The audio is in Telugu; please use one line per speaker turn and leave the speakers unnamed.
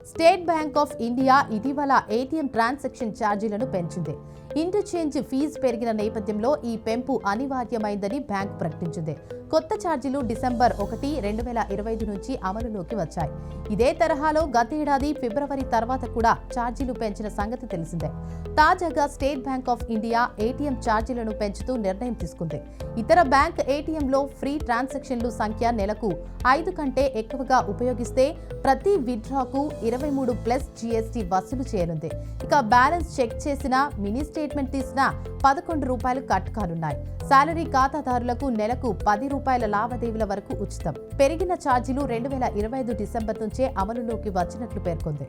స్టేట్ బ్యాంక్ ఆఫ్ ఇండియా ఇటీవల ఏటీఎం ట్రాన్సాక్షన్ ఛార్జీలను పెంచింది. ఇంటర్చేంజ్ ఫీజు పెరిగిన నేపథ్యంలో ఈ పెంపు అనివార్యమైందని బ్యాంక్ ప్రకటించింది. కొత్త ఛార్జీలు డిసెంబర్ 1, 2025 నుంచి అమలులోకి వచ్చాయి. ఇదే తరహాలో గతేడాది ఫిబ్రవరి తర్వాత కూడా ఛార్జీలు పెంచిన సంగతి తెలిసిందే. తాజాగా state bank of India ATM ఛార్జీలను పెంచుతూ నిర్ణయం తీసుకుంది. ఇతర బ్యాంక్ ఏటీఎంలో ఫ్రీ ట్రాన్సాక్షన్లు సంఖ్య నెలకు 5 కంటే ఎక్కువగా ఉపయోగిస్తే ప్రతి విత్డ్రాకు 23+ జీఎస్టీ వసూలు చేయనుంది. ఇక బ్యాలెన్స్ చెక్ చేసినా, మినీ స్టేట్మెంట్ తీసినా ₹11 కట్ కానున్నాయి. సాలరీ ఖాతాదారులకు నెలకు ₹10 లావాదేవీల వరకు ఉచితం. పెరిగిన ఛార్జీలు 2025 డిసెంబర్ నుంచే అమలులోకి వచ్చినట్లు పేర్కొంది.